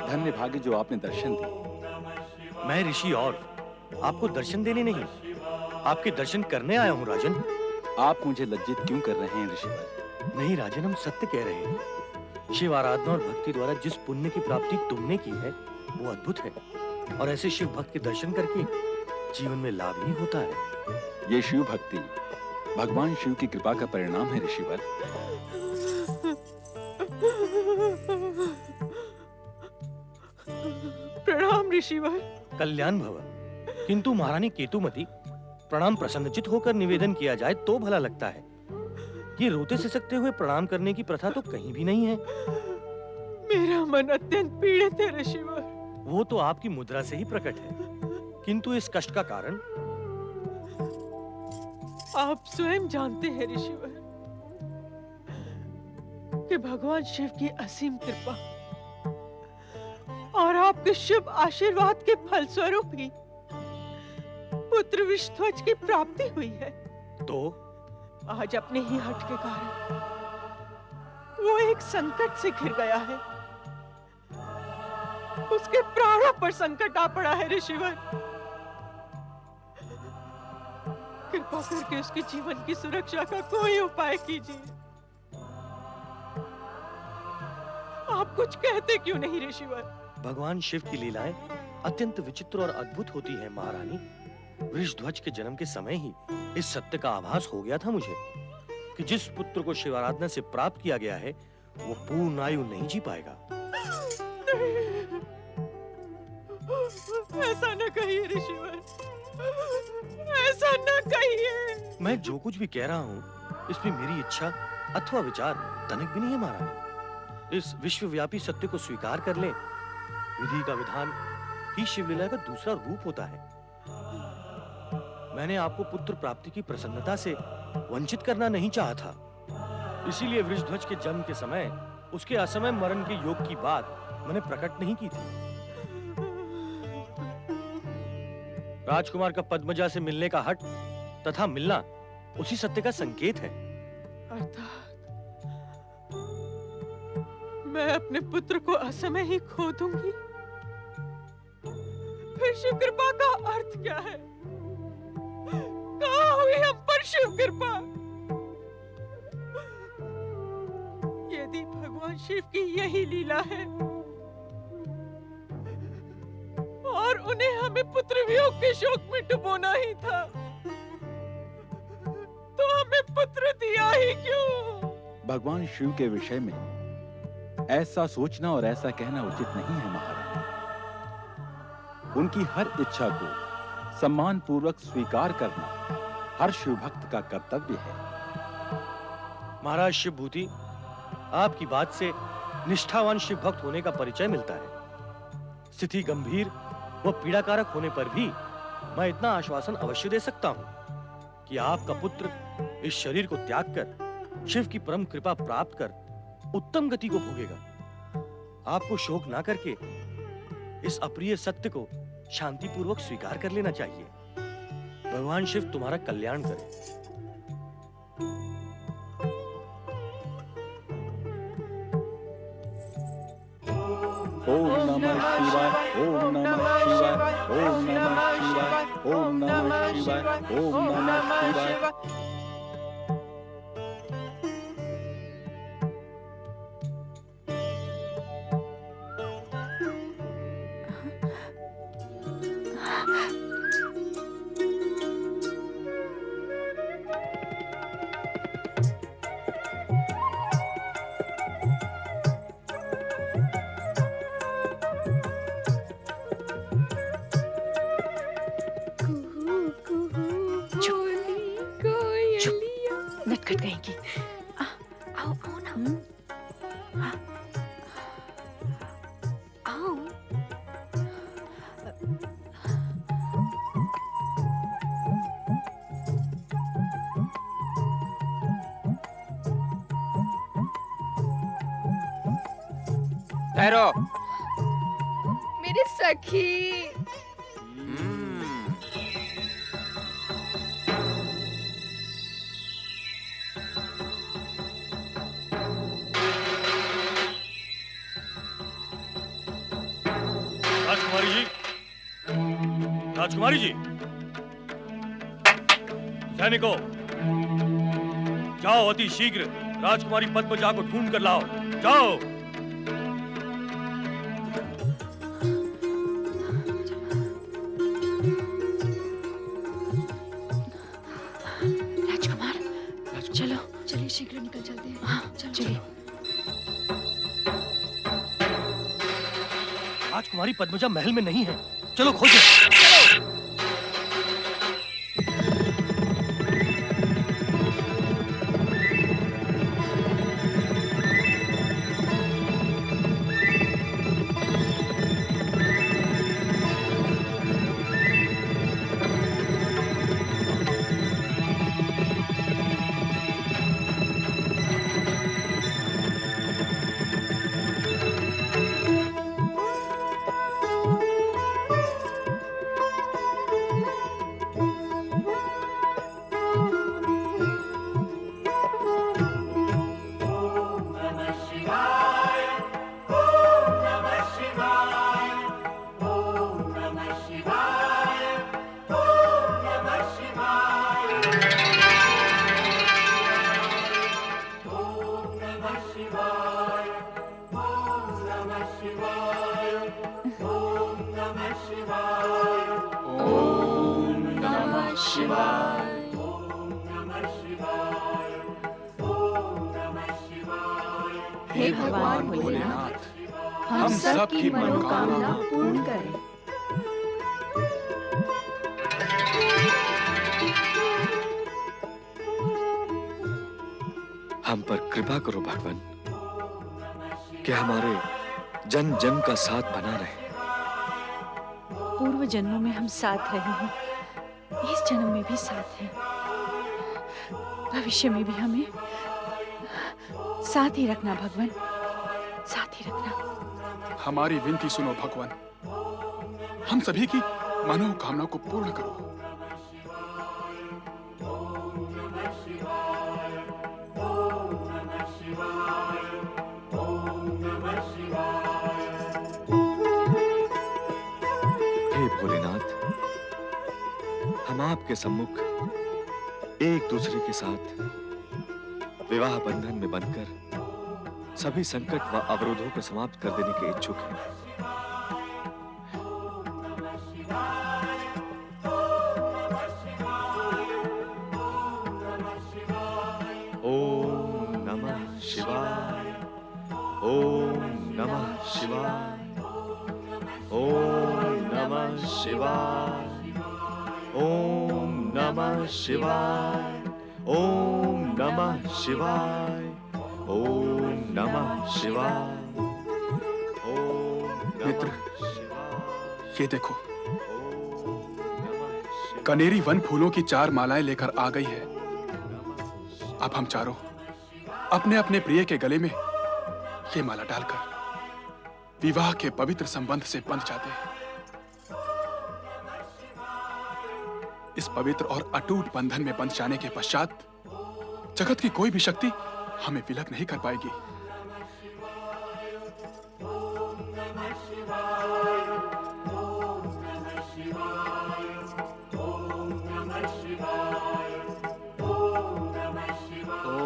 धन्य भाग्य जो आपने दर्शन दिए। मैं ऋषि और आपको दर्शन देने नहीं, आपके दर्शन करने आया हूँ राजन। आप मुझे लज्जित क्यों कर रहे हैं ऋषिवर? नहीं राजन, हम सत्य कह रहे हैं। शिव आराधना और भक्ति द्वारा जिस पुण्य की प्राप्ति तुमने की है वो अद्भुत है, और ऐसे शिव भक्त के दर्शन करके जीवन में लाभ ही होता है। ये शिव भक्ति भगवान शिव की कृपा का परिणाम है ऋषिवर। प्रणाम ऋषिवर। कल्याण भव। किंतु महारानी केतुमती, प्रणाम प्रसन्नचित होकर निवेदन किया जाए तो भला लगता है। ये रोते सिसकते हुए प्रणाम करने की प्रथा तो कहीं भी नहीं है। मेरा मन अत्यंत पीड़ित है ऋषिवर। वो तो आपकी मुद्रा से ही प्रकट है, किंतु इस कष्ट का कारण आप स्वयं जानते हैं ऋषिवर कि भगवान शिव की असीम कृपा और आपके शुभ आशीर्वाद के फलस्वरूप ही पुत्र विष्णुध्वज की प्राप्ति हुई है। तो आज अपने ही हट के कारण वो एक संकट से घिर गया है। उसके प्राणों पर संकट आ पड़ा है ऋषिवर। कृपा करके उसके जीवन की सुरक्षा का कोई उपाय कीजिए। आप कुछ कहते क्यों नहीं ऋषिवर? भगवान शिव की लीलाएं अत्यंत विचित्र और अद्भुत होती हैं महारानी। वृषध्वज के जन्म के समय ही इस सत्य का आभास हो गया था मुझे कि जिस पुत्र को शिव आराधना से प्राप्त किया गया है वो पूर्ण आयु नहीं जी पाएगा। ऐसा न कहिए ऋषिवर, ऐसा न कहिए। मैं जो कुछ भी कह रहा हूँ इसमें मेरी इच्छा अथवा विचार तनिक भी नहीं है महारानी। इस विश्वव्यापी सत्य को स्वीकार कर ले। विधि का विधान ही शिवलीला का दूसरा रूप होता है। मैंने आपको पुत्र प्राप्ति की प्रसन्नता से वंचित करना नहीं चाहा था। इसीलिए वृषध्वज के जन्म के समय उसके असमय मरण के योग की बात मैंने प्रकट नहीं की थी। राजकुमार का पद्मजा से मिलने का हट तथा मिलना उसी सत्य का संकेत है। अर्थात मैं अपने पुत्र को असमय ही खो दूंगी। फिर शिव कृपा का अर्थ क्या है? कहाँ हुई हम पर शिव कृपा? यदि भगवान शिव की यही लीला है और उन्हें हमें पुत्र वियोग के शोक में डुबोना ही था, तो हमें पुत्र दिया ही क्यों? भगवान शिव के विषय में ऐसा सोचना और ऐसा कहना उचित नहीं है महारानी। उनकी हर इच्छा को सम्मान पूर्वक स्वीकार करना हर शिव भक्त का कर्तव्य है। महाराज शिवभूति, आपकी बात से निष्ठावान शिव भक्त होने का परिचय मिलता है। स्थिति गंभीर व पीड़ाकारक होने पर भी मैं इतना आश्वासन अवश्य दे सकता हूं कि आपका पुत्र इस शरीर को त्याग कर शिव की परम कृपा प्राप्त कर उत्तम गति को भोगेगा। आपको शोक ना करके इस अप्रिय सत्य को शांतिपूर्वक स्वीकार कर लेना चाहिए। भगवान शिव तुम्हारा कल्याण करे। ओम नमः शिवाय, ओम नमः शिवाय, ओम नमः शिवाय, ओम नमः शिवाय, ओम नमः शिवाय। नटखट कहेंगी। आओ आओ ना। आओ। ठहरो। मेरी सखी। राजकुमारी जी, सैनिकों, जाओ अति शीघ्र राजकुमारी पद्मजा को ढूंढ कर लाओ। जाओ। राजकुमार, चलो चलिए, शीघ्र निकल चलते हैं। हाँ, चलिए। राजकुमारी पद्मजा महल में नहीं है, चलो खोजो। चलो। हे भगवान भोलेनाथ, हम सब की मनोकामना पूर्ण करें। हम पर कृपा करो भगवान, कि हमारे जन जन का साथ बना रहे। पूर्व जन्मों में हम साथ रहे हैं, इस जन्म में भी साथ हैं, भविष्य में भी हमें साथ ही रखना भगवान, साथ ही रखना। हमारी विनती सुनो भगवान, हम सभी की मनोकामना को पूर्ण करो। हे भोलेनाथ, हम आपके सम्मुख एक दूसरे के साथ विवाह बंधन में बंधकर सभी संकट व अवरोधों को समाप्त कर देने के इच्छुक हैं। ओम नमः शिवाय, ओम नमः शिवाय, ओम नमः शिवाय, ओम नमः शिवाय, ओम नमः शिवाय, ओम नमः शिवाय, ओम मित्र, नमः शिवाय। ये देखो, ओम नमः शिवाय। कनेरी वन फूलों की 4 मालाएं लेकर आ गई है। अब हम चारों अपने अपने प्रिय के गले में ये माला डालकर विवाह के पवित्र संबंध से बंध जाते हैं। इस पवित्र और अटूट बंधन में बंध जाने के पश्चात जगत की कोई भी शक्ति हमें विलग नहीं कर पाएगी।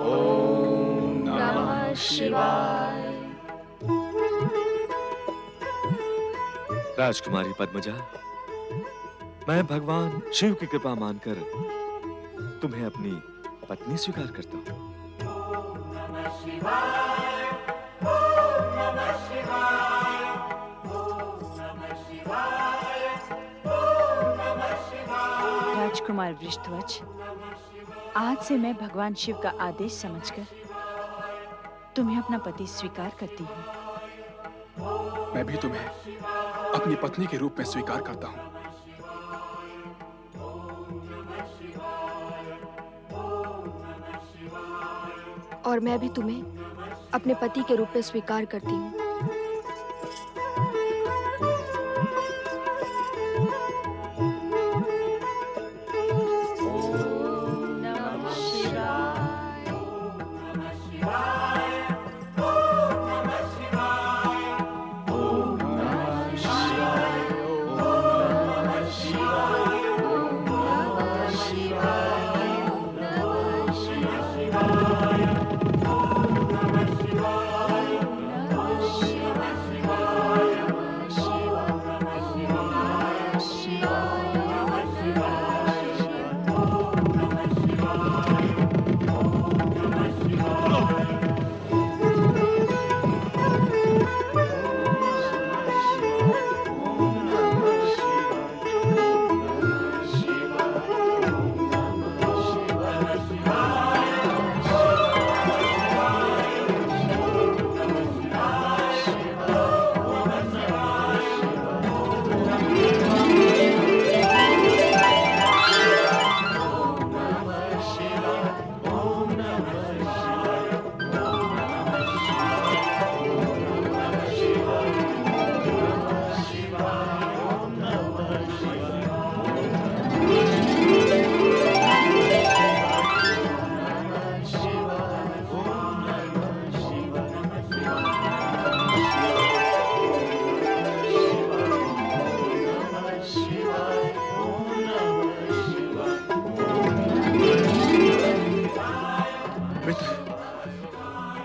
ओम नमः शिवाय। राजकुमारी पद्मजा, मैं भगवान शिव की कृपा मानकर तुम्हें अपनी पत्नी स्वीकार करता हूँ। राजकुमार वृषध्वज, आज से मैं भगवान शिव का आदेश समझकर तुम्हें अपना पति स्वीकार करती हूँ। मैं भी तुम्हें अपनी पत्नी के रूप में स्वीकार करता हूँ। और मैं भी तुम्हें अपने पति के रूप में स्वीकार करती हूँ। ओम नमः शिवाय, ओम नमः शिवाय,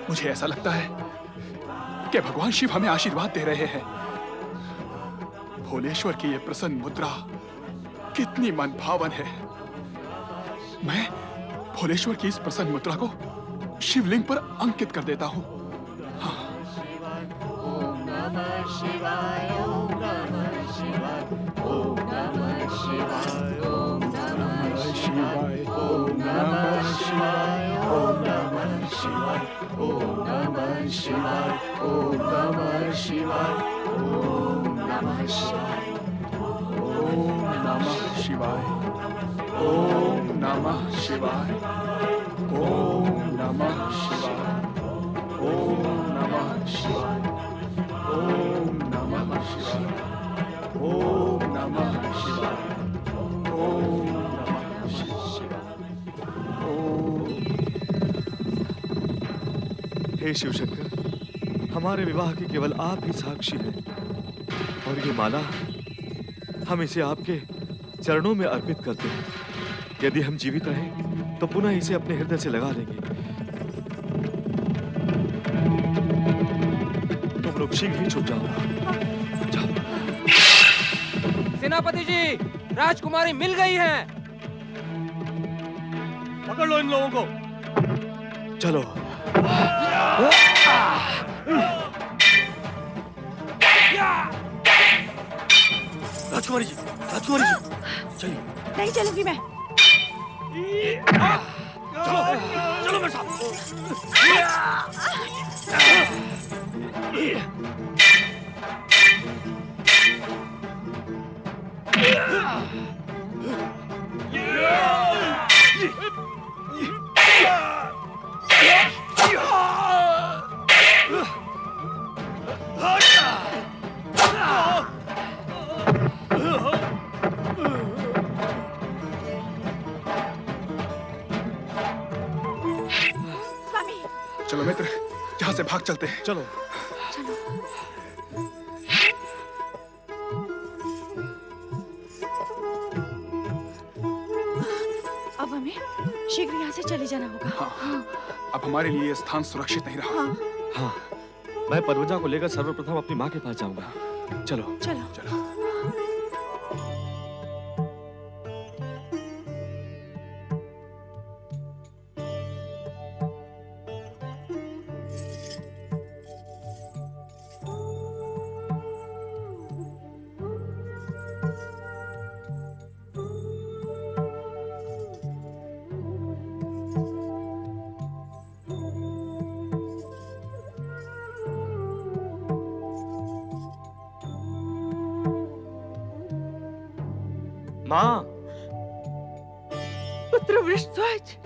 मुझे ऐसा लगता है कि भगवान शिव हमें आशीर्वाद दे रहे हैं। भोलेश्वर की ये प्रसन्न मुद्रा कितनी मन भावन है। मैं भोलेश्वर की इस प्रसन्न मुद्रा को शिवलिंग पर अंकित कर देता हूँ। ओम नमः शिवाय, ओम नमः शिवाय, ओम नमः शिवाय, ओम नमः शिवाय, ओम नमः शिवाय, ओम नमः शिवाय, ओम। हे शिव शंकर, हमारे विवाह के केवल आप ही साक्षी हैं और ये माला हम इसे आपके चरणों में अर्पित करते हैं। यदि हम जीवित रहें तो पुनः इसे अपने हृदय से लगा लेंगे। तुम लोग शीघ्र ही छुप जाओ। जाओ। सेनापति जी, राजकुमारी मिल गई है। पकड़ लो इन लोगों को। चलो। राजकुमारी जी, राजकुमारी जी, चलिए। नहीं चलूंगी मैं। चलो, चलो मेरे साथ। चलो मित्र, यहाँ से भाग चलते हैं। चलो। अब हमें शीघ्र यहाँ से चले जाना होगा। हाँ, अब हमारे लिए ये स्थान सुरक्षित नहीं रहा। हाँ, मैं परवजा को लेकर सर्वप्रथम अपनी माँ के पास जाऊंगा। चलो। चलो। चलो। माँ, पुत्र वृषध्वज,